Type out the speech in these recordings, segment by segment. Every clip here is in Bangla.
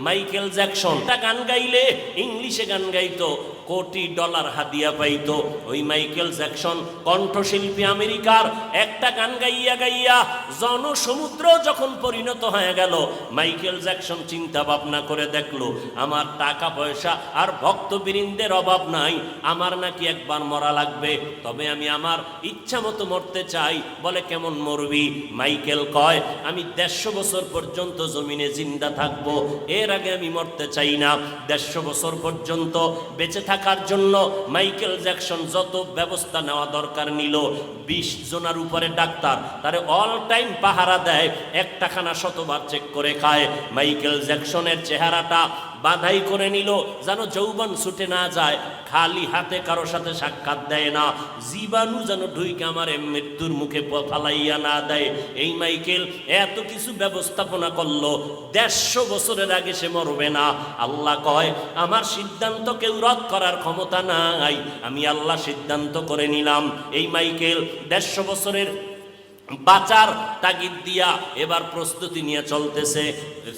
মাইকেল জ্যাকসন একটা গান গাইলে ইংলিশে গান গাইতো, $কোটি হাদিয়া পাইতো। ওই মাইকেল জ্যাকসন কণ্ঠশিল্পী আমেরিকার, একটা গান গাইয়া গাইয়া জনসমুদ্র যখন পরিণত হয়ে গেল, মাইকেল জ্যাকসন চিন্তা ভাবনা করে দেখলো আমার টাকা পয়সা আর ভক্তবৃন্দের অভাব নাই, আমার নাকি একবার মরা লাগবে, তবে আমি আমার ইচ্ছা মতো মরতে চাই। বলে কেমন মরবি? মাইকেল কয় আমি 150 বছর পর্যন্ত জমিনে জিন্দা থাকবো, এর আগে আমি মরতে চাই না। 150 বছর পর্যন্ত বেঁচে থাকার জন্য মাইকেল জ্যাকসন যত ব্যবস্থা নেওয়া দরকার নিল। 20 জনের উপরে ডাক্তার তারে অল টাইম পাহারা দেয়, একটা খানা শতবার চেক করে খায়। মাইকেল জ্যাকসনের চেহারাটা বাধাই করে নিল যেন যৌবন ছুটে না যায়, খালি হাতে কারো সাথে সাক্ষাৎ দেয় না, জীবাণু যেন ঢুইকে আমার মৃত্যুর মুখে ফালাইয়া না দেয়। এই মাইকেল এত কিছু ব্যবস্থাপনা করলো, 150 বছরের আগে সে মরবে না। আল্লাহ কয় আমার সিদ্ধান্ত কেউ রদ করার ক্ষমতা নাই, আমি আল্লাহ সিদ্ধান্ত করে নিলাম। এই মাইকেল 150 বছরের বাঁচার তাগিদ দিয়া এবার প্রস্তুতি নিয়ে চলতেছে,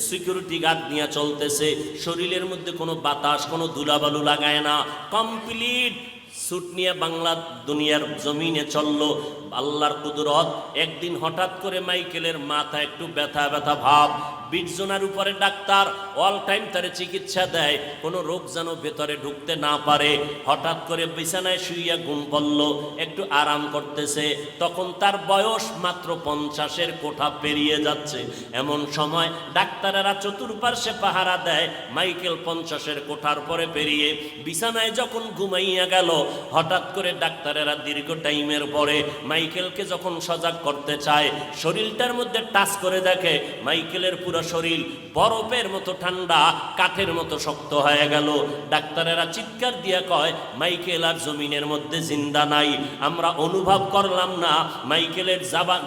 সিকিউরিটি গার্ড নিয়ে চলতেছে, শরীরের মধ্যে কোনো বাতাস কোনো ধুলাবালু লাগায় না, কমপ্লিট স্যুট নিয়ে বাংলা দুনিয়ার জমিনে চললো। আল্লাহর কুদরত, একদিন হঠাৎ করে মাইকেলের মাথা একটু ব্যথা ব্যথা ভাব, 20 জনের উপরে ডাক্তার অল টাইম তারে চিকিৎসা দেয়, কোনো রোগ যেন ভেতরে ঢুকতে না পারে। হঠাৎ করে বিছানায় শুইয়া ঘুম পড়ল, একটু আরাম করতেছে, তখন তার বয়স মাত্র 50-এর কোঠা পেরিয়ে যাচ্ছে। এমন সময় ডাক্তারেরা চতুর্পার্শ্বে পাহারা দেয়, মাইকেল 50-এর কোঠার পরে পেরিয়ে বিছানায় যখন ঘুমাইয়া গেল, হঠাৎ করে ডাক্তারেরা দীর্ঘ টাইমের পরে মাইকেলকে যখন সজাগ করতে চায়, শরীরটার মধ্যে টাচ করে দেখে মাইকেলের পুরো শরীর বরফের মতো ঠান্ডা, কাঠের মতো শক্ত হয়ে গেল। ডাক্তারেরা চিৎকার দিয়া কয় মাইকেল আর জমিনের মধ্যে জিন্দা নাই, আমরা অনুভব করলাম না মাইকেলের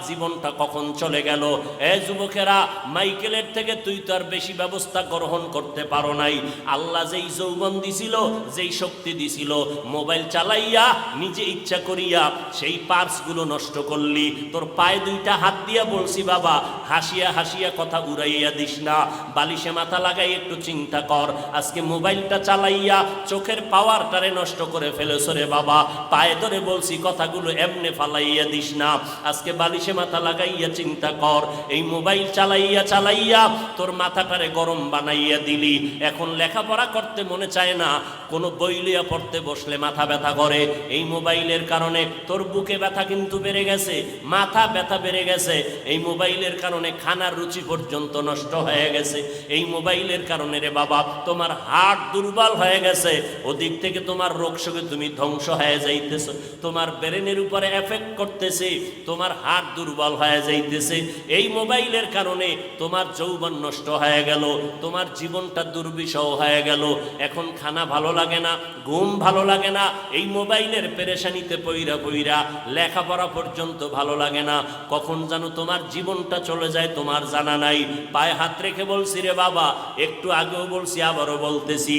জীবনটা কখন চলে গেল। এ যুবকেরা, মাইকেলের থেকে তুই তো আর বেশি ব্যবস্থা গ্রহণ করতে পারো নাই। আল্লাহ যেই যৌবন দিছিল, যেই শক্তি দিছিল, মোবাইল চালাইয়া নিজে ইচ্ছা করিয়া সেই পার্সগুলো নষ্ট করলি। তোর পায়ে 2টা হাত দিয়া বলছি বাবা, হাসিয়া হাসিয়া কথা উড়াইয়া দিস না, বালিশে মাথা লাগাই একটু চিন্তা কর। আজকে মোবাইলটা চালাইয়া চোখের পাওয়ারটারে নষ্ট করে ফেলেছ রে বাবা, পায়ে ধরে বলছি কথাগুলো এমনে ফালাইয়া দিস না। আজকে বালিশে মাথা লাগাইয়া চিন্তা কর, এই মোবাইল চালাইয়া চালাইয়া তোর মাথাটারে গরম বানাইয়া দিলি। এখন লেখাপড়া করতে মনে চায় না, কোনো বই লিয়া পড়তে বসলে মাথা ব্যথা করে। এই মোবাইলের কারণে তোর বুকে ব্যথা কিন্তু বেড়ে গেছে, মাথা ব্যথা বেড়ে গেছে। এই মোবাইলের কারণে খানার রুচি পর্যন্ত নষ্ট হয়ে গেছে। এই মোবাইলের কারণে রে বাবা তোমার হার্ট দুর্বল হয়ে গেছে, ওদিক থেকে তোমার রোগ শোকে তুমি ধ্বংস হয়ে যাইতেছো, তোমার ব্রেনের উপরে এফেক্ট করতেছে, তোমার হার্ট দুর্বল হয়ে যাইতেছে। এই মোবাইলের কারণে তোমার যৌবন নষ্ট হয়ে গেল, তোমার জীবনটা দুর্বিষহ হয়ে গেল। এখন খানা ভালো লাগে না, ঘুম ভালো লাগে না, এই মোবাইলের পেরেশানিতে পইরা পইরা লেখাপড়া পর্যন্ত ভালো লাগে না। কখন যেন তোমার জীবনটা চলে যায় তোমার জানা নাই। পায়ে হাত রেখে বলছি রে বাবা, একটু আগেও বলছি আবারও বলতেছি,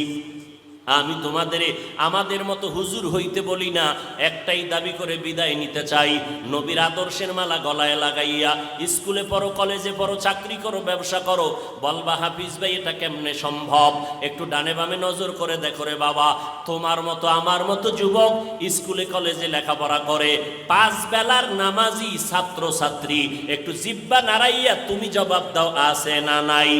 আমি তোমাদের আমাদের মতো হুজুর হইতে বলি না, একটাই দাবি করে বিদায় নিতে চাই, নবীর আদর্শের মালা গলায় লাগাইয়া স্কুলে পড়ো, কলেজে পড়ো, চাকরি করো, ব্যবসা করো। বলবা হাফিজ ভাই এটা কেমনে সম্ভব? একটু ডানে বামে নজর করে দেখো রে বাবা, তোমার মতো আমার মতো যুবক স্কুলে কলেজে লেখাপড়া করে, 5 বেলার নামাজি ছাত্র ছাত্রী, একটু জিব্বা নাড়াইয়া তুমি জবাব দাও, আছে না নাই?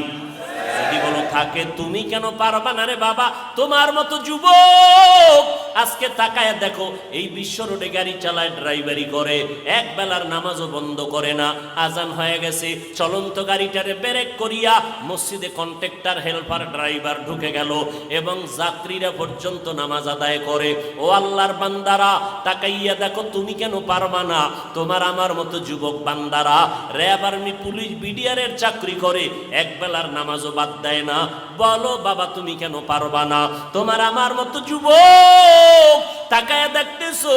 যদি বলো থাকে, তুমি কেন পারবা না রে বাবা? তোমার মতো যুবক আজকে তাকায় দেখো, এই বিশ্ব রোডে গাড়ি চালায়, ড্রাইভারি করে, এক বেলার নামাজও বন্ধ করে না। আজান হয়ে গেছে, চলন্ত গাড়িটারে ব্রেক করিয়া মসজিদে কন্ট্রাক্টর হেল্পার ড্রাইভার ঢুকে গেল এবং যাত্রীরা পর্যন্ত নামাজ আদায় করে। ও আল্লাহর বান্দারা, তাকাইয়া দেখো, তুমি কেন পারবা না? তোমার আমার মতো যুবক বান্দারা র্যাব, আর্মি, পুলিশ, বিডিআরের চাকরি করে, এক বেলার নামাজও বাদ দেয় না। বলো বাবা, তুমি কেন পারবা না? তোমার আমার মতো যুবক তাকায়া দেখতেছো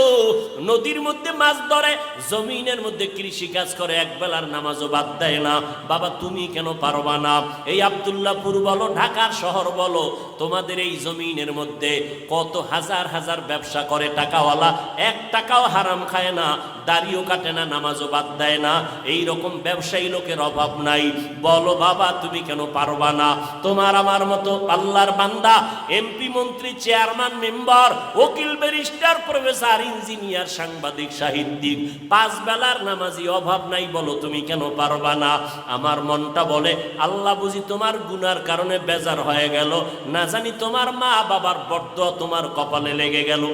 নদীর মধ্যে মাছ ধরে, জমিনের মধ্যে কৃষি কাজ করে, এক বেলার নামাজও বাদ দেয় না। বাবা তুমি কেন পারবা না? এই আব্দুল্লাহপুর বলো, ঢাকার শহর বলো, তোমাদের এই জমিনের মধ্যে কত হাজার হাজার ব্যবসা করে টাকাওয়ালা, এক টাকাও হারাম খায় না, দাড়িও কাটে না, নামাজও বাদ দেয় না। এই রকম ব্যবসায়ী লোকের অভাব নাই। বলো বাবা তুমি কেন পারবা না? তোমার আমার মতো আল্লাহর বান্দা, এমপি, মন্ত্রী, চেয়ারম্যান, মেম্বার, উকিল, ব্যারিস্টার, প্রফেসর, ইঞ্জিনিয়ার, সাংবাদিক, সাহিত্যিক, 5 বেলার নামাজি অভাব নাই। বলো তুমি কেন পারবা না? আমার মনটা বলে আল্লাহ বুঝি তোমার গুনার কারণে বেজার হয়ে গেল, না জানি তোমার মা বাবার বরদোয়া তোমার কপালে লেগে গেল।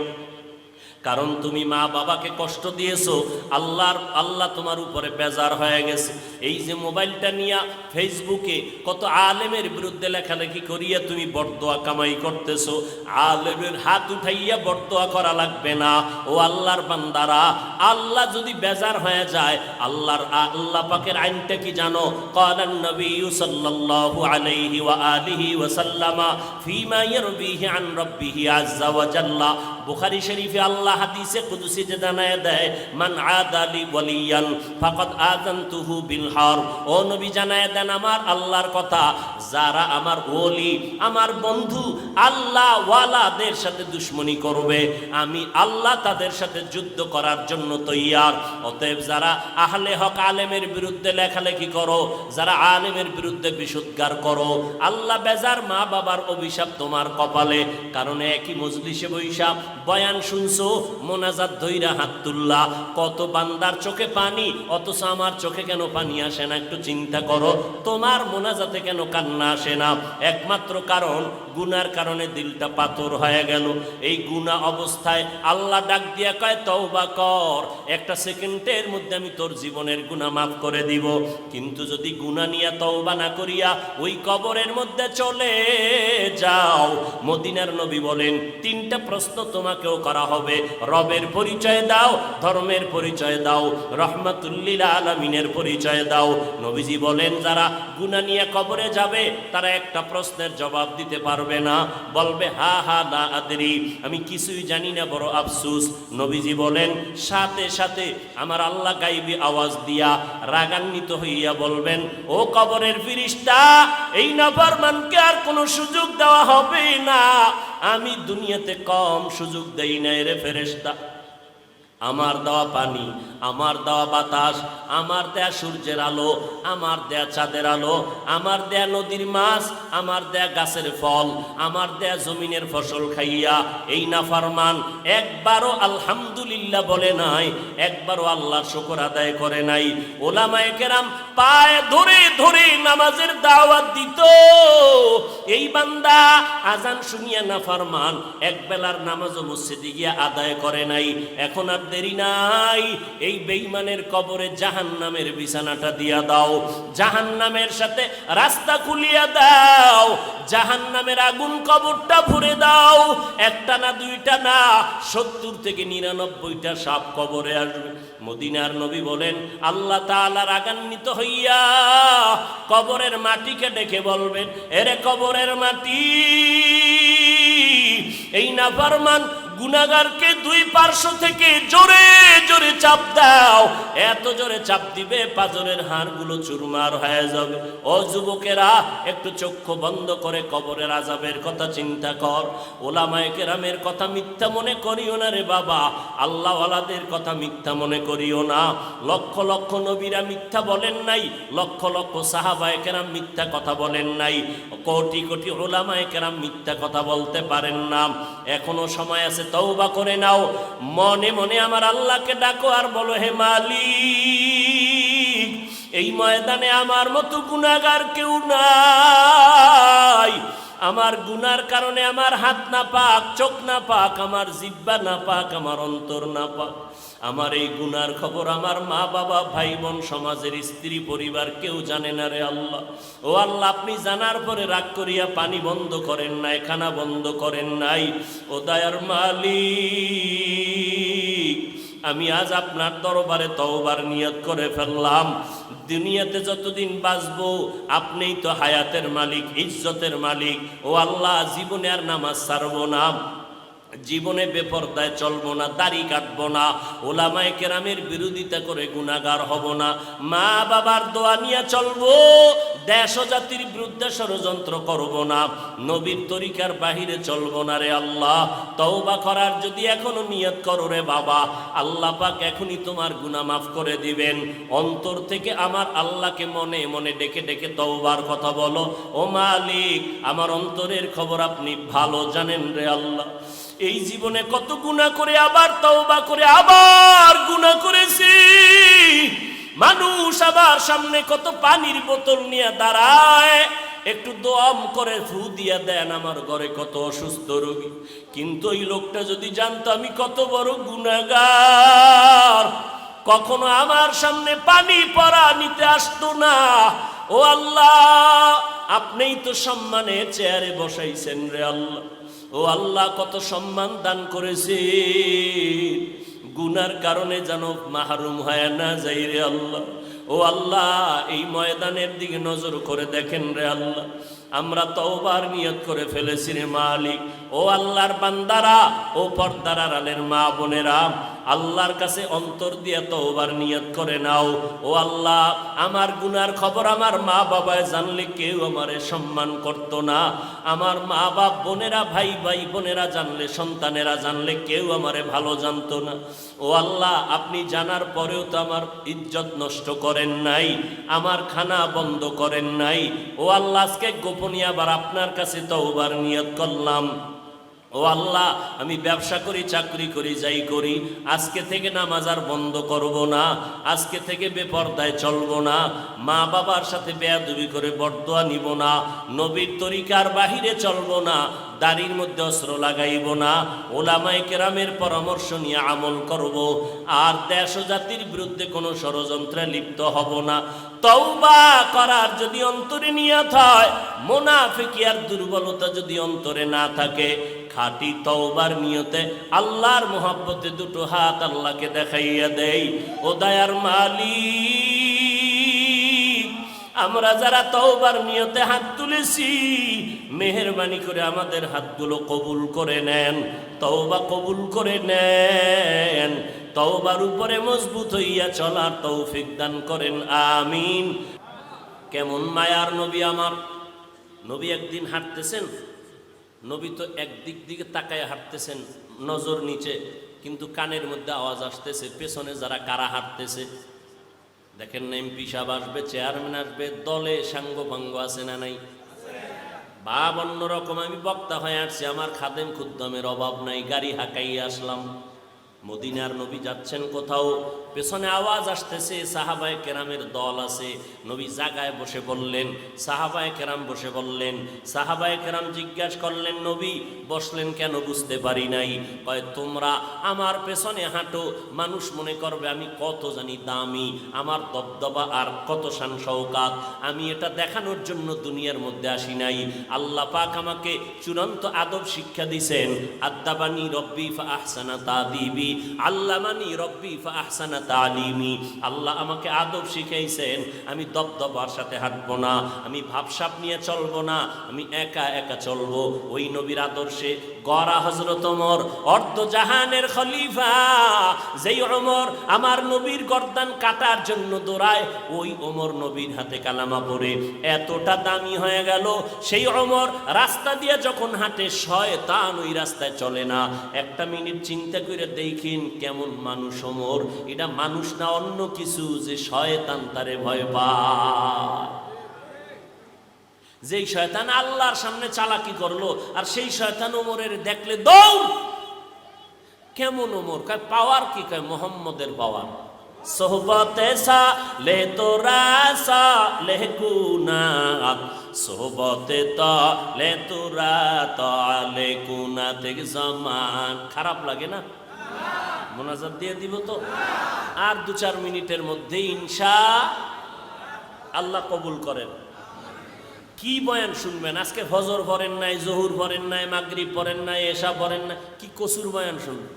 কারণ তুমি মা বাবাকে কষ্ট দিয়েছো, আল্লাহ তোমার উপরে বেজার হয়ে গেছে। এই যে মোবাইলটা নিয়ে ফেসবুকে কত আলেমের বিরুদ্ধে লেখালেখি করিয়া তুমি বরদোয়া কামাই করতেছো। আলেমের হাত উঠাইয়া বরদোয়া করা লাগবে না। ও আল্লাহর বান্দারা, আল্লাহ যদি বেজার হয়ে যায়, আল্লাহ পাকের আইনটা কি জানো? ক্বালান নবী সাল্লাল্লাহু আলাইহি ওয়া আলিহি ওয়া সাল্লামা ফীমা ইয়ারবিহি আন রাব্বিহি আযজা ওয়া জাল্লা। বুখারী শরীফে আল্লাহ হাদিসে কুদসি যে জানায় দেয়, মান আদালি ওয়ালিয়ান ফাকাদ আযানতুহু বিল হারব। ও নবী জানায় দেন আমার আল্লাহর কথা, যারা আমার ওলি, আমার বন্ধু, আল্লাহ ওয়ালাদের সাথে দুশমনি করবে, আমি আল্লাহ তাদের সাথে যুদ্ধ করার জন্য তৈয়ার। অতএব যারা আহলে হক আলেমের বিরুদ্ধে লেখালেখি করো, যারা আলেমের বিরুদ্ধে বিশুদ্ধার করো, আল্লাহ বেজার, মা বাবার অভিশাপ তোমার কপালে। কারণ একই মজলিসে বৈশা বয়ান শুনছো, মোনাজাত ধইরা হাত তুল্লা, কত বান্দার চোখে পানি, অথচ আমার চোখে কেন পানি আসে না? একটু চিন্তা করো, তোমার মোনাজাতে কেন কান্না আসে না? একমাত্র কারণ গুনার কারণে দিলটা পাথর হয়ে গেল। এই গুনাহ অবস্থায় আল্লাহ ডাক দিয়া কয় তওবা কর, একটা সেকেন্ডের মধ্যে আমি তোর জীবনের গুনাহ মাফ করে দিব। কিন্তু যদি গুনাহ নিয়ে তওবা না করিয়া ওই কবরের মধ্যে চলে যাও, মদিনার নবী বলেন 3টা প্রশ্ন তোমাকেও করা হবে। রবের পরিচয় দাও, ধর্মের পরিচয় দাও, রহমাতুল লিল আলামিনের পরিচয় দাও। নবীজি বলেন যারা গুনাহ নিয়ে কবরে যাবে তারা একটা প্রশ্নের জবাব দিতে পারবে না, বলবে হা হা লা আদরি, আমি কিছুই জানি না, বড় আফসোস। নবীজি বলেন সাথে সাথে আমার আল্লাহ গায়বী আওয়াজ দিয়া রাগান্বিত হইয়া বলবেন, ও কবরের ফেরেশতা, এই নাফরমানকে আর কোনো সুযোগ দেওয়া হবে না। আমি দুনিয়াতে কম সুযোগ দেই নাই রে ফেরেশতা। আমার দেওয়া পানি, আমার দেওয়া বাতাস, আমার দেয়া সূর্যের আলো, আমার দেয়া চাঁদের আলো, আমার দেয়া নদীর মাছ, আমার দেয়া গাছের ফল, আমার দেয়া জমিনের ফসল খাইয়া এই নাফরমান একবারও আলহামদুলিল্লাহ বলে নাই, একবারও আল্লাহর শুকর আদায় করে নাই। ওলামায়ে কেরাম পায়ে ধরে ধরে নামাজের দাওয়াত দিত। এই বান্দা আজান শুনিয়া নাফরমান এক বেলার নামাজও মসজিদে গিয়া আদায় করে নাই। এখন আর দেরি নাই, এই বেঈমানের কবরে জাহান্নামের বিছানাটা দিয়া দাও, জাহান্নামের সাথে রাস্তা খুলিয়া দাও, জাহান্নামের আগুন কবরটা ভরে দাও। একটা না, দুইটা না, 70 থেকে 99টা সাপ কবরে আসবে। মদিনার নবী বলেন আল্লাহ তাআলা রাগান্বিত হইয়া কবরের মাটিকে ডেকে বলবেন, এরে কবরের মাটি, এই নাফরমান গুনাহগারকে 2 পার্শ্ব থেকে জোরে জোরে চাপ দাও। এত জোরে চাপ দিবে পাজরের হাড়গুলো চুরমার হয়ে যাবে। ও যুবকেরা, একটু চক্ষু বন্ধ করে কবরের আযাবের কথা চিন্তা কর। ওলামায়ে কেরামের কথা মিথ্যা মনে করিও না রে বাবা, আল্লাহ ওয়ালাদের কথা মিথ্যা মনে করিও না। লক্ষ লক্ষ নবীরা মিথ্যা বলেন নাই, লক্ষ লক্ষ সাহাবায়ে কেরাম মিথ্যা কথা বলেন নাই, কোটি কোটি ওলামায়ে কেরাম মিথ্যা কথা বলতে পারেন না। এখনো সময় আছে, তওবা করে নাও। মনে মনে আমার আল্লাহকে ডাকো আর বলো, হে মালিক, এই ময়দানে আমার মতো গুনাহগার কেউ নাই। আমার গুনার কারণে আমার হাত না পাক, চোখ না পাক, আমার জিহ্বা না পাক, আমার অন্তর না পাক। আমার এই গুনার খবর আমার মা বাবা, ভাই বোন, সমাজের স্ত্রী পরিবার কেউ জানে না রে আল্লাহ। ও আল্লাহ, আপনি জানার পরে রাগ করিয়া পানি বন্ধ করেন নাই, খানা বন্ধ করেন নাই। ও দয়ার মালিক, আমি আজ আপনার দরবারে তওবার নিয়ত করে ফেললাম। দুনিয়াতে যতদিন বাঁচবো আপনিই তো হায়াতের মালিক, ইজ্জতের মালিক। ও আল্লাহ, জীবনে আর নামাজ ছাড়বো না, জীবনে বেপরদায় চলবো না, দাড়ি কাটবো না, ওলামায়ে কেরামের বিরোধিতা করে গুনাহগার হব না, মা বাবার দোয়া নিয়ে চলবো, দেশ ও জাতির বিরুদ্ধে ষড়যন্ত্র করব না, নবীর তরিকার বাহিরে চলবো না রে আল্লাহ। তওবা করার যদি এখনো নিয়ত করো রে বাবা, আল্লাহ পাক এখনই তোমার গুনাহ মাফ করে দিবেন। অন্তর থেকে আমার আল্লাহকে মনে মনে ডেকে ডেকে তওবার কথা বলো। ও মালিক, আমার অন্তরের খবর আপনি ভালো জানেন রে আল্লাহ। এই জীবনে কত গুনাহ করে আবার তওবা করে আবার গুনাহ করেছি। মানুষ আবার সামনে কত পানির বোতল নিয়ে দাঁড়ায়, একটু দোয়াম করে ফু দিয়া দেন, আমার ঘরে কত অসুস্থ রোগী। কিন্তু এই লোকটা যদি জানতো আমি কত বড় গুনাহগার, কখনো আমার সামনে পানি পড়া নিতে আসতো না। ও আল্লাহ, আপনিই তো সম্মানের চেয়ারে বসাইছেন রে আল্লাহ। ও আল্লাহ, কত সম্মান দান করেছে, গুনার কারণে যেন মাহরুম হয় না যাই রে আল্লাহ। ও আল্লাহ, এই ময়দানের দিকে নজর করে দেখেন রে আল্লাহ। আমরা তওবার নিয়ত করে ফেলেছি রে মালিক। ও আল্লাহর বান্দারা, ও পর্দার আড়ালের মা বোনেরা, আল্লাহর কাছে অন্তর দিয়ে তওবার নিয়ত করে নাও। ও আল্লাহ, আমার গুনার খবর আমার মা বাবায় জানলে কেউ আমারে সম্মান করত না। আমার মা বাপ বোনেরা, ভাই ভাই বোনেরা জানলে, সন্তানেরা জানলে কেউ আমারে ভালো জানতো না। ও আল্লাহ, আপনি জানার পরেও তো আমার ইজ্জত নষ্ট করেন নাই, আমার খানা বন্ধ করেন নাই। ও আল্লাহ, আজকে গোপনীয় আবার আপনার কাছে তওবার নিয়ত করলাম। ও আল্লাহ, আমি ব্যবসা করি, চাকরি করি, যাই করি, আজকে থেকে নামাজ আর বন্ধ করব না, আজকে থেকে বেপরদায় চলবো না, মা বাবার সাথে বেয়াদবি করে বরদোয়া নিব না, নবীর তরিকার বাহিরে চলবো না, দাড়ির মধ্যে অস্ত্র লাগাইব না, ওলামায়ে কেরামের পরামর্শ নিয়ে আমল করব, আর দেশ ও জাতির বিরুদ্ধে কোনো ষড়যন্ত্রে লিপ্ত হব না। তওবা করার যদি অন্তরে নিয়ত হয়, মুনাফিকি আর দুর্বলতা যদি অন্তরে না থাকে, খাঁটি তওবার নিয়তে আল্লাহর মোহাব্বতে দুটো হাত আল্লাহকে দেখাইয়া দেই। ও দয়ার মালিক, আমরা যারা তওবার নিয়তে হাত তুলেছি, মেহেরবানি করে আমাদের হাতগুলো কবুল করে নেন, তওবা কবুল করে নেন, তওবার উপরে মজবুত হইয়া চলার তৌফিক দান করেন, আমিন। কেমন মায়ার নবী আমার। নবী একদিন হাঁটতেছেন, নবী তো একদিক দিকে তাকায় হাঁটতেছেন, নজর নিচে, কিন্তু কানের মধ্যে আওয়াজ আসতেছে, পেছনে যারা কারা হাঁটতেছে। দেখেন না, এমপি সাহেব আসবে, চেয়ারম্যান আসবে, দলে সাঙ্গ ভাঙ্গ আছে না নাই? ভাব অন্যরকম। আমি বক্তা হয়ে আসছি, আমার খাদেম খুদ্দমের অভাব নাই, গাড়ি হাঁকাইয়ে আসলাম। মদিনার নবী যাচ্ছেন কোথাও, পেছনে আওয়াজ আসতেছে, সাহাবায়ে কেরামের দল আছে। নবী জায়গায় বসে বললেন, সাহাবায়ে কেরাম বসে বললেন। সাহাবায়ে কেরাম জিজ্ঞাসা করলেন, নবী বসলেন কেন? বুঝতে পারি নাই। কয়, তোমরা আমার পেছনে হাঁটো, মানুষ মনে করবে আমি কত জানি দামি, আমার দবদবা আর কত শান শওকাত। আমি এটা দেখানোর জন্য দুনিয়ার মধ্যে আসি নাই। আল্লাহ পাক আমাকে চূড়ান্ত আদব শিক্ষা দিছেন। আদ্দাবানি রব্বি ফা আহসানা তাদিবি, আল্লামানি রব্বি ফা আহসানা তালিমি। আল্লাহ আমাকে আদব শিখাইছেন। আমি দবদবার সাথে হাঁটবো না, আমি ভাবসাব নিয়ে চলবো না, আমি একা একা চলবো। ওই নবীর আদর্শে গড়া হযরত ওমর, অর্ধ জাহানের খলিফা। যেই ওমর আমার নবীর গর্দান কাটার জন্য দৌড়ায়, ওই ওমর নবীর হাতে কালামা পড়ে এতটা দামি হয়ে গেল। সেই ওমর রাস্তা দিয়ে যখন হাঁটে, শয়তান ওই রাস্তায় চলে না। একটা মিনিট চিন্তা করে দেখিন, কেমন মানুষ ওমর। এটা মানুষ না অন্য কিছু, যে শয়তান তারে ভয় পায়। যেই শয়তান আল্লাহর সামনে চালাকি করলো, আর সেই শয়তান ওমরের দেখলে দৌড়। কেমন ওমর? কয় পাওয়ার কি? কয় মোহাম্মদের পাওয়ার। সোহবতে সালে তোরা সালে কুনাত, সোহবতে তালে তোরা তালে কুনাত জামান। খারাপ লাগে না? মোনাজাত দিয়ে দিব তো, আর 2-4 মিনিটের মধ্যে ইনশাআল্লাহ কবুল করেন। কি বয়ান শুনবেন? আজকে ফজর পড়েন নাই, জোহর পড়েন নাই, মাগরিব পড়েন নাই, এশা পড়েন নাই, কি কসুর বয়ান শুনবেন?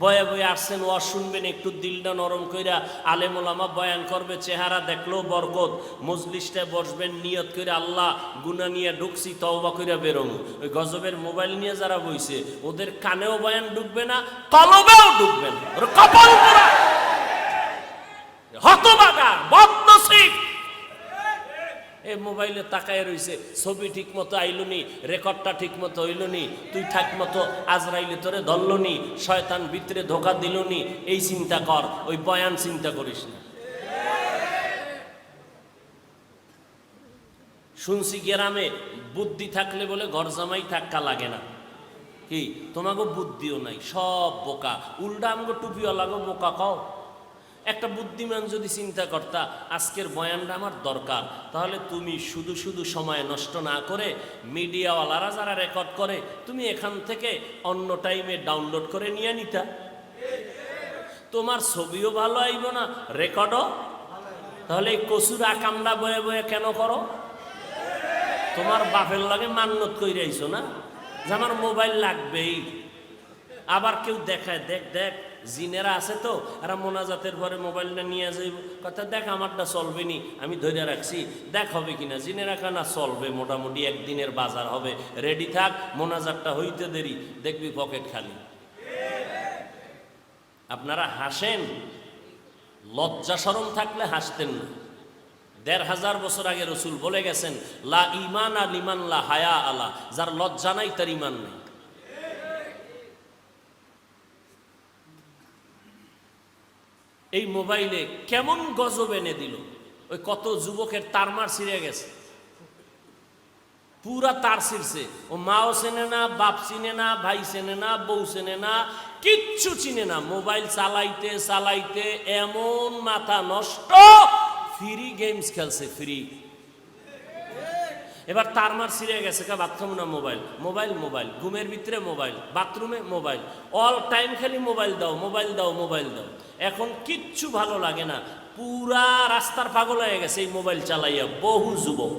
বয়ে বয়ে আসছেন, ওয়াজ শুনবেন, একটু দিলটা নরম কইরা আলেম ওলামা বয়ান করবে, চেহারা দেখলেও বরকত। মজলিসটায় বসবেন, নিয়ত করে আল্লাহ গুনাহ নিয়ে ঢুকছি, তওবা কইরা বেরোমু। ওই গজবের মোবাইল নিয়ে যারা বইছে ওদের কানেও বয়ান ঢুকবে না, কলবেও ঢুকবে না, ওর কপাল পোড়া, হতভাগা, বদনসিব। এই মোবাইলে তাকায় রইছে, ছবি ঠিক মতো আইলুনি, রেকর্ডটা ঠিক মতো হইলনি, তুই থাক মতো আজরাইলে তোরে ধরলনি, শয়তান ভিতরে ধোকা দিলনি। এই চিন্তা কর, ওই বয়ান চিন্তা করিস না। শুনছি গ্রামে বুদ্ধি থাকলে বলে ঘর জামাই থাক্কা লাগে না। কি তোমাকে বুদ্ধিও নাই, সব বোকা। উল্টা আমাকে টুপিওয়ালাগো বোকা কও। একটা বুদ্ধিমান যদি চিন্তা করতা আজকের বয়ানটা আমার দরকার, তাহলে তুমি শুধু শুধু সময় নষ্ট না করে মিডিয়াওয়ালারা যারা রেকর্ড করে তুমি এখান থেকে অন্য টাইমে ডাউনলোড করে নিয়ে নিতা। তোমার ছবিও ভালো আইব না, রেকর্ডও। তাহলে এই কসুর আকামটা বয়ে বয়ে কেন করো? তোমার বাপের লাগে মান্নত কইরা আইছো না যে আমার মোবাইল লাগবেই। আবার কেউ দেখায়, দেখ দেখ জিনেরা আছে তো, এরা মোনাজাতের পরে মোবাইলটা নিয়ে যাইব, কথা দেখ আমারটা চলবে নি, আমি ধরে রাখছি, দেখ হবে কিনা। জিনেরা কানা চলবে, মোটামুটি একদিনের বাজার হবে, রেডি থাক, মোনাজাতটা হইতে দেরি, দেখবি পকেট খালি। আপনারা হাসেন, লজ্জা শরম থাকলে হাসতেন না। ১৫০০ বছর আগে রসুল বলে গেছেন, লা ইমান আল ইমান লা হায়া আলা, যার লজ্জা নাই তার ইমান নেই। এই মোবাইলে কেমন গজব এনে দিল, ওই কত যুবকের তারমার ছিঁড়ে গেছে, পুরা তার ছিঁড়ছে। ও মাও চেনে না, বাপ চিনে না, ভাই চেনে না, বউ চেনে না, কিচ্ছু চিনে না। মোবাইল চালাইতে চালাইতে এমন মাথা নষ্ট, ফ্রি গেমস খেলছে, ফ্রি। এবার তারমার ছিঁড়ে গেছে, বাথরুম না মোবাইল, মোবাইল মোবাইল, ঘুমের ভিতরে মোবাইল, বাথরুমে মোবাইল, অল টাইম খালি মোবাইল দাও, মোবাইল দাও, মোবাইল দাও। এখন কিচ্ছু ভালো লাগে না, পুরা রাস্তার পাগল হয়ে গেছে এই মোবাইল চালাইয়া বহু যুবক।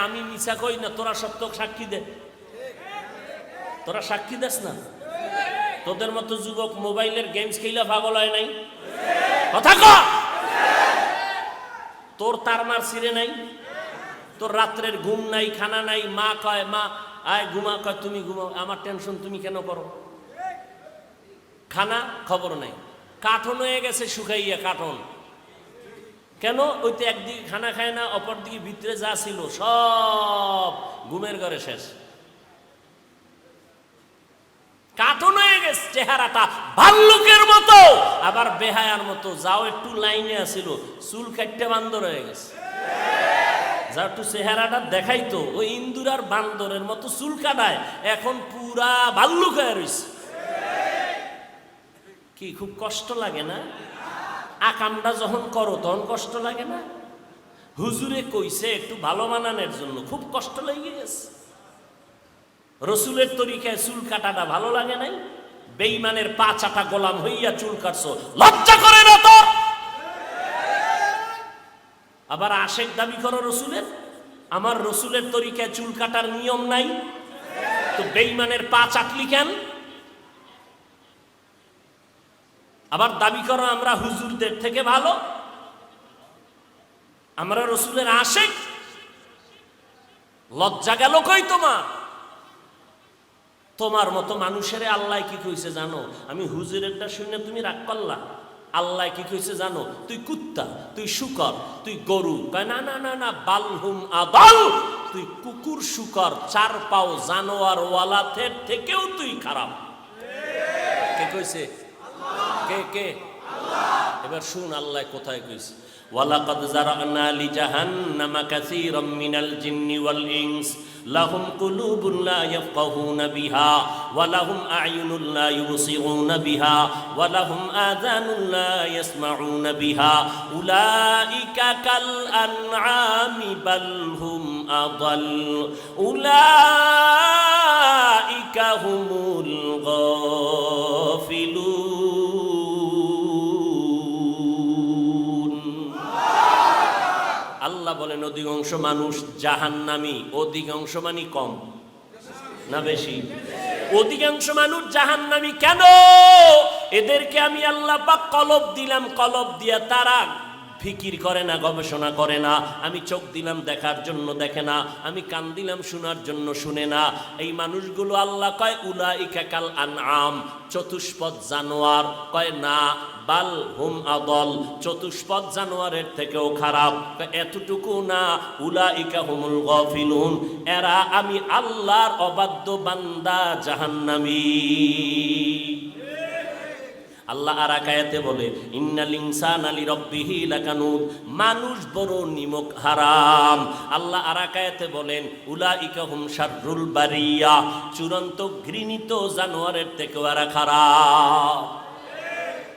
আমি মিছা কই না, তোরা সত্য সাক্ষী দে, তোরা সাক্ষী দেস না? তোদের মতো যুবক মোবাইলের গেমস খেলা পাগল হয় নাই? কথা ক। তোর তারমার ছিঁড়ে নাই, তোর রাত্রের ঘুম নাই, খানা নাই, মা কয় মা আয় ঘুমা, কয় তুমি ঘুমাও, আমার টেনশন তুমি কেন করো? খানা খবর নাই, কাঠন হয়ে গেছে শুকাইয়া কাঠন। কেন? ওই তো একদিকে খানা খায় না, অপর দিকে ভিতরে যা ছিল সব ঘুমের ঘরে শেষ, কাঠন হয়ে গেছে। চেহারাটা ভাল্লুকের মতো, আবার বেহায়ার মতো। যাও একটু লাইনে আসিল, চুল কাটতে বান্দর হয়ে গেছে। যা একটু চেহারাটা দেখাইতো, ওই ইন্দুর আর বান্দরের মতো চুল কাটায়, এখন পুরা ভাল্লুক হয়ে রয়েছে। কি খুব কষ্ট লাগে না? আকামটা যখন করো তখন কষ্ট লাগে না? হুজুরে কইছে একটু ভালো মানানোর জন্য, খুব কষ্ট লেগে গেছে। রসুলের তরিকায় চুল কাটাটা ভালো লাগে নাই? বেঈমানের পা চাটা গোলাম হইয়া চুল কাটছো, লজ্জা করে না তোর? আবার আশেক দাবি করো রসুলের। আমার রসুলের তরিকায় চুল কাটার নিয়ম নাই, তো বেঈমানের পা চাটলি কেন? আবার দাবি করো আমরা হুজুরদের থেকে ভালো, আমরা রসুলের আশেক। লজ্জা গেল কই তোমার? তোমার মতো মানুষের আল্লাহ কি কইছে জানো? আমি হুজুরেরটা শুনে তুমি রাগ করলা। আল্লাহ কি কইছে জানো? তুই কুত্তা, তুই শুকর, তুই গরু। কয় না না না না, বালহুম আদাল, তুই কুকুর শুকর চার পাও জানোয়ার ওয়ালাদের থেকেও তুই খারাপ। কে কইছে? কে কে? এবার শুন আল্লাহ কোথায় কইছে। ওয়ালাকাদ যারানা লিজাহান্নামা কাসীরাম মিনাল জিন্নি ওয়াল ইনস লাহুম কুলুবুন লা ইয়াফকাহুনা বিহা ওয়া লাহুম আ'য়ুনুন লা ইউবসিরুনা বিহা ওয়া লাহুম আযানুন লা ইয়াসমাউনা বিহা উলাইকা কাল আনআমি বাল হুম আদাল উলাইকা হুমুল গাফিলুন। আল্লাহ বলেন অধিকাংশ মানুষ জাহান্নামী। অধিকাংশ মানে কম না বেশি? অধিকাংশ মানুষ জাহান্নামী কেন? এদেরকে আমি আল্লাহ পাক কলব দিলাম, কলব দিয়া তারা ফিকির করে না, গবেষণা করে না। আমি চোখ দিলাম দেখার জন্য দেখে না, আমি কান দিলাম শোনার জন্য শুনে না। এই মানুষগুলো আল্লাহ কয় উলাইকা কাল আনআম, চতুষ্পদ জানোয়ার। কয় না, বাল হুম আদল, চতুষ্পদ জানোয়ারের থেকেও খারাপ। এতটুকু না, উলাইকা হুমুল গাফিলুন, এরা আমি আল্লাহর অবাধ্য বান্দা জাহান্নামী। আল্লাহ আর এক আয়াতে বলে ইন্নাল ইনসানা লিরাব্বিহি লাকানুদ, মানুষ বড় নিমক হারাম। আল্লাহ আর এক আয়াতে বলেন উলাইকা হুম শাররুল বারিয়া, চূড়ান্ত ঘৃণিত জানোয়ারের থেকেও এরা খারাপ।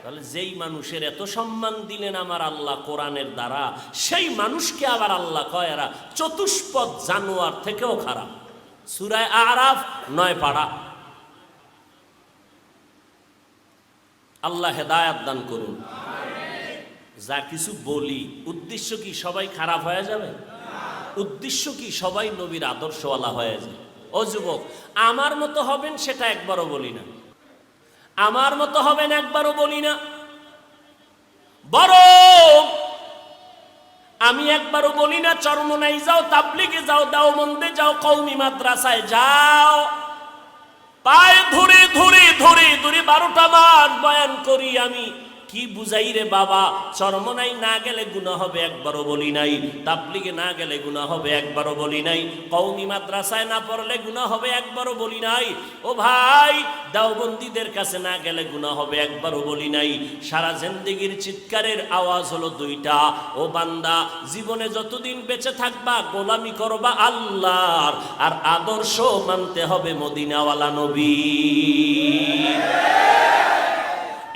তাহলে যেই মানুষের এত সম্মান দিলেন আমার আল্লাহ কোরআনের দ্বারা, সেই মানুষকে আবার আল্লাহ কয় এরা চতুষ্পদ জানোয়ার থেকেও খারাপ। সূরা আরাফ 9 পারা। আল্লাহ হেদায়াত দান করুন। যা কিছু বলি উদ্দেশ্য কি সবাই খারাপ হয়ে যাবে? উদ্দেশ্য কি সবাই নবীর আদর্শওয়ালা হয়ে যায়? ও যুবক, আমার মতো হবেন সেটা একবারও বলি না, আমার মতো হবেন একবারও বলি না, বরং আমি একবারও বলি না চরমনাই যাও, তাবলিগে যাও, দেওবন্দে যাও, কওমি মাদ্রাসায় যাও, পায়ে ধরে ধরে ধরে ধরে 12টা মাস বয়ান করি আমি। কি বুঝাই রে বাবা? চরমনাই না গেলে গুনাহ হবে একবারও বলি নাই, তাবলিগে না গেলে গুনাহ হবে একবারও বলি নাই, কওমি মাদ্রাসায় না পড়লে গুনাহ হবে একবারও বলি নাই। ও ভাই, দেওবন্দীদের কাছে না গেলে গুনাহ হবে একবারও বলি নাই। সারা জিন্দেগির চিৎকারের আওয়াজ হলো 2টা, ও বান্দা, জীবনে যতদিন বেঁচে থাকবা গোলামি করবা আল্লাহর, আর আদর্শ মানতে হবে মদিনাওয়ালা নবী।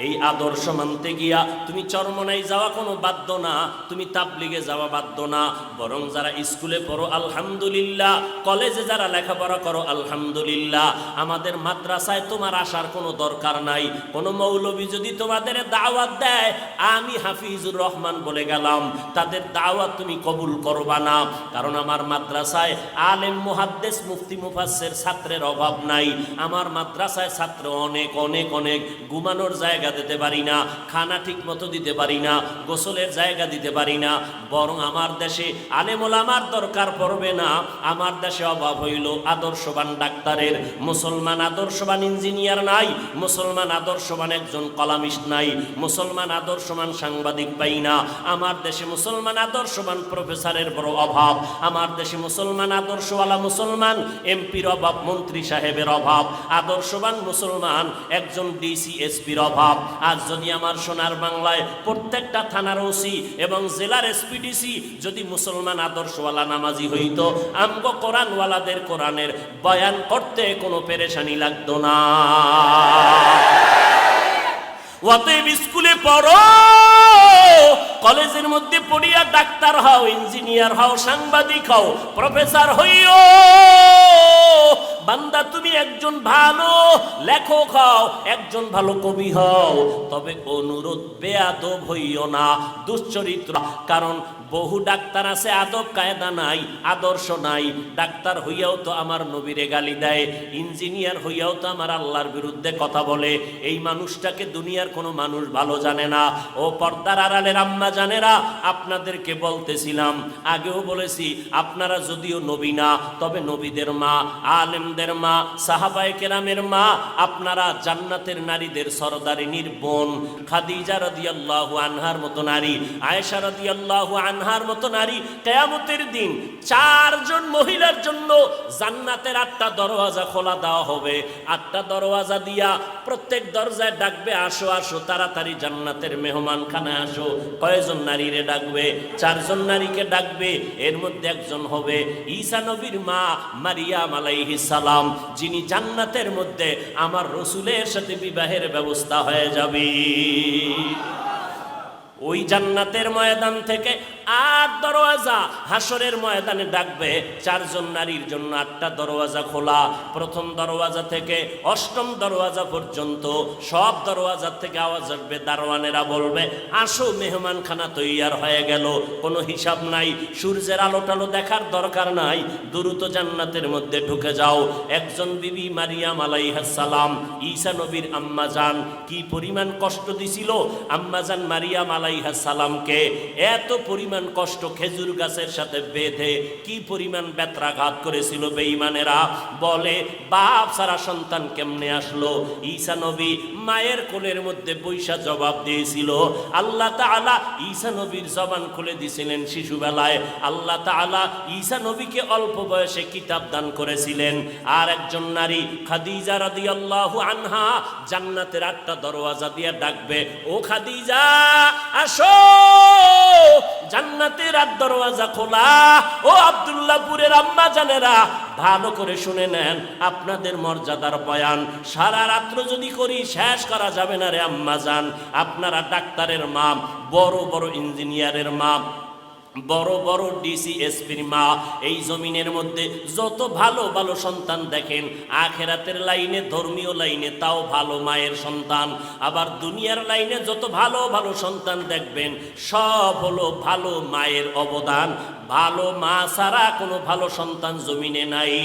এই আদর্শ মানতে গিয়া তুমি চরমনাই যাওয়া কোনো বাধ্য না, তুমি তাবলিগে যাওয়া বাধ্য না, বরং যারা স্কুলে পড়ো আলহামদুলিল্লাহ, কলেজে যারা লেখাপড়া করো আলহামদুলিল্লাহ, আমাদের মাদ্রাসায় তোমার আসার কোনো দরকার নাই। কোনো মৌলবী যদি তোমাদের দাওয়াত দেয়, আমি হাফিজুর রহমান বলে গেলাম, তাদের দাওয়াত তুমি কবুল করবা না। কারণ আমার মাদ্রাসায় আলেম মুহাদ্দিস মুফতি মুফাসসির ছাত্রের অভাব নাই। আমার মাদ্রাসায় ছাত্র অনেক অনেক অনেক, ঘুমানোর জায়গা দিতে পারি না, খানা ঠিক মতো দিতে পারি না, গোসলের জায়গা দিতে পারি না। বরং আমার দেশে আলেম ওলামার দরকার পড়বে না, আমার দেশে অভাব হইল আদর্শবান ডাক্তারের। মুসলমান আদর্শবান ইঞ্জিনিয়ার নাই, মুসলমান আদর্শবান একজন কলামিস্ট নাই, মুসলমান আদর্শবান সাংবাদিক পাই না। আমার দেশে মুসলমান আদর্শবান প্রফেসরের বড় অভাব, আমার দেশে মুসলমান আদর্শওয়ালা মুসলমান এমপির অভাব, মন্ত্রী সাহেবের অভাব, আদর্শবান মুসলমান একজন ডিসি এসপির অভাব। আজ যদি আমার সোনার বাংলায় প্রত্যেকটা থানার ওসি এবং জেলার এসপিডিসি যদি মুসলমান আদর্শওয়ালা নামাজি হইতো, আমগো কোরআনওয়ালাদের কোরআনের বয়ান করতে কোনো পেরেশানি লাগতো না। অতএব স্কুলে পড়ো, কলেজের মধ্যে পড়িয়া ডাক্তার হও, ইঞ্জিনিয়ার হও, সাংবাদিক হও, প্রফেসর হইও। বান্দা, তুমি একজন ভালো লেখক হও, একজন ভালো কবি হও, তবে অনুরোধ বেয়াদব হইও না, দুশ্চরিত্র। কারণ বহু ডাক্তার আছে আদব কায়দা নাই, আদর্শ নাই। ডাক্তার হইয়াও তো আমার নবীরে গালি দেয়, ইঞ্জিনিয়ার হইয়াও তো আমার আল্লাহর বিরুদ্ধে কথা বলে। এই মানুষটাকে দুনিয়ার কোনো মানুষ ভালো জানে না। ও পর্দার আড়ালের আম্মা জানেরা, আপনাদেরকে বলতেছিলাম, আগেও বলেছি, আপনারা যদিও নবী না, তবে নবীদের মা, আলেমদের মা, সাহাবায়ে কেরামের মা, আপনারা জান্নাতের নারীদের সরদারিনীর বোন। খাদিজা রাদিয়াল্লাহু আনহার মতো নারী, আয়েশা রাদিয়াল্লাহু আনহার মতো নারী, কিয়ামতের দিন 4 জন মহিলার জন্য জান্নাতের 8টা দরওয়াজা খোলা দেওয়া হবে। 8টা দরওয়াজা দিয়া প্রত্যেক দরজায় ডাকবে, আসো আসো, তাড়াতাড়ি জান্নাতের মেহমান খানায় আসো। কয়জন নারীরে ডাকবে? 4 জন নারীকে ডাকবে। এর মধ্যে একজন হবে ঈসা নবীর মা মারিয়াম আলাইহিস সালাম, যিনি জান্নাতের মধ্যে আমার রসুলের সাথে বিবাহের ব্যবস্থা হয়ে যাবে। ওই জান্নাতের ময়দান থেকে 8 দরওয়াজা হাসরের ময়দানে ডাকবে। 4 জন নারীর জন্য 8টা দরওয়াজা খোলা। প্রথম দরওয়াজা থেকে 8ম দরওয়াজা পর্যন্ত সব দরওয়াজা থেকে আওয়াজ আসবে। দারওয়ানেরা বলবে, আসো, মেহমানখানা তৈয়ার হয়ে গেল। কোনো হিসাব নাই, সূর্যের আলো টালো দেখার দরকার নাই, দ্রুত জান্নাতের মধ্যে ঢুকে যাও। একজন বিবি মারিয়াম আলাইহিস সালাম, ঈসা নবীর আম্মা জান, কি পরিমাণ কষ্ট দিছিল আম্মা জান মারিয়াম আলাইহিস সালামকে। এত পরিমাণ কষ্ট, খেজুর গাছের সাথে বেঁধে কি পরিমাণ বেত্রাঘাত করেছিল বেঈমানেরা। বলে, বাপ সারা সন্তান কেমনে আসলো? ঈসা নবী মায়ের কোলের মধ্যে বৈশা জবাব দিয়েছিল। আল্লাহ তাআলা ঈসা নবীর জবান খুলে দিয়েছিলেন শিশুবেলায়। আল্লাহ তাআলা ঈসা নবীকে অল্প বয়সে কিতাব দান করেছিলেন। আর একজন নারী খাদিজা রাদিয়াল্লাহু আনহা জান্নাতের 8টা দরওয়াজা দিয়ে ডাকবে, ও খাদিজা আসো, জান্নাতের 8 দরওয়াজা খোলা। ও আব্দুল্লাহপুরের আম্মা জানেরা, ভালো করে শুনে নেন, আপনাদের মর্যাদার বয়ান সারা রাত্র যদি করি শেষ করা যাবে না রে আম্মা জান। আপনারা ডাক্তারের মা, বড় বড় ইঞ্জিনিয়ারের মা, বড় বড় ডিসি এসপির মা, এই জমিনের মধ্যে যত ভালো ভালো সন্তান দেখেন, আখেরাতের লাইনে, ধর্মীয় লাইনে তাও ভালো মায়ের সন্তান। আবার দুনিয়ার লাইনে যত ভালো ভালো সন্তান দেখবেন, সব হলো ভালো মায়ের অবদান। ভালো মা ছাড়া কোনো ভালো সন্তান জমিনে নাই।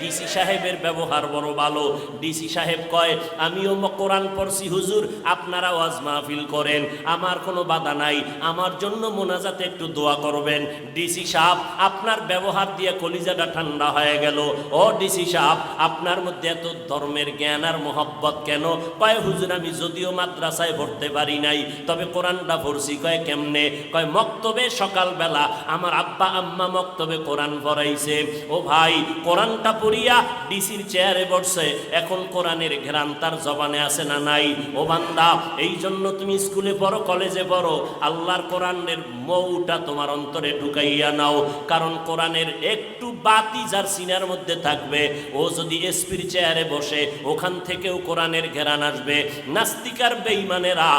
ডিসি সাহেবের ব্যবহার বড় ভালো। ডিসি সাহেব কয়, আমিও কোরআন পড়ছি হুজুর, আপনারা ওয়াজ মাহফিল করেন, আমার কোনো বাধা নাই, আমার জন্য মোনাজাতে একটু দোয়া করবেন। ডিসি সাহেব আপনার ব্যবহার দিয়ে কলিজাটা ঠান্ডা হয়ে গেল। ও ডিসি সাহেব, আপনার মধ্যে এত ধর্মের জ্ঞান আর মোহব্বত কেন? কয়, হুজুর আমি যদিও মাদ্রাসায় পড়তে পারি নাই, তবে কোরআনটা পড়ছি। কয় কেমনে? কয় মক্তবে সকালবেলা আমার আব্বা আম্মা মক্তবে কোরআন পড়াইছে। ও ভাই, কোরআনটা পড়িয়া ডিসির চেয়ারে বসছে, এখন কোরআনের ঘ্রাণ তার জবানে আছে না নাই? ও বান্দা, এই জন্য তুমি স্কুলে পড়ো, কলেজে পড়ো, আল্লাহর কোরআনের মৌটা তোমার অন্তরে ঢুকাইয়া নাও। কারণ কোরআনের একটু বাতি যার সিনার মধ্যে থাকবে, ও যদি এসপির চেয়ারে বসে, ওখান থেকেও কোরআনের ঘেরান আসবে। নাস্তিকার বেঈমানেরা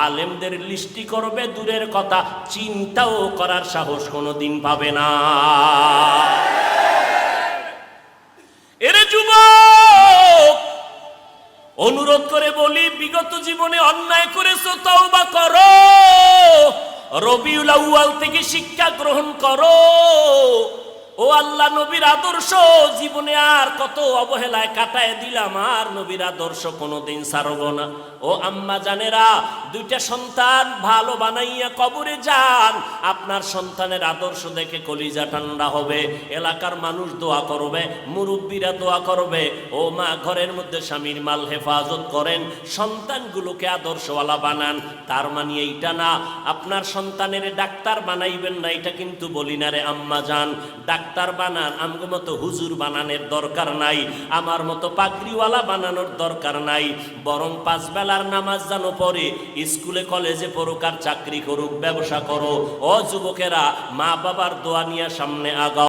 আলেমদের লিস্টি করবে দূরের কথা, চিন্তাও করার সাহস কোনোদিন পাবে না। এরে যুবক, অনুরোধ করে বলি, বিগত জীবনে অন্যায় করেছো, তওবা করো। রবিউল আউয়াল থেকে শিক্ষা গ্রহণ করো। ও আল্লাহ, নবীর আদর্শ জীবনে আর কত অবহেলায় কাটায় দিলাম, আর নবীর আদর্শ কোনোদিন ছাড়ব না। ও আম্মা জানেরা, 2টা সন্তান ভালো বানাইয়া কবরে যান, আপনার সন্তানের আদর্শ দেখে কলিজা ঠান্ডা হবে। এলাকার মানুষ দোয়া করবে, মুরব্বীরা দোয়া করবে। ও মা, ঘরের মধ্যে স্বামীর মাল হেফাজত করেন, সন্তানগুলোকে আদর্শওয়ালা বানান। তার মানে এইটা না আপনার সন্তানের ডাক্তার বানাইবেন না, এটা কিন্তু বলি না রে আম্মা জান। ডাক্তার বানান, আমগো মতো হুজুর বানানোর দরকার নাই, আমার মতো পাগড়িওয়ালা বানানোর দরকার নাই। বরং 5 বেলার নামাজ জানো পড়ে, স্কুলে কলেজে পড়ুক আর চাকরি করুক, ব্যবসা করো। ও যুবকেরা, মা বাবার দোয়া নিয়ে সামনে আগাও।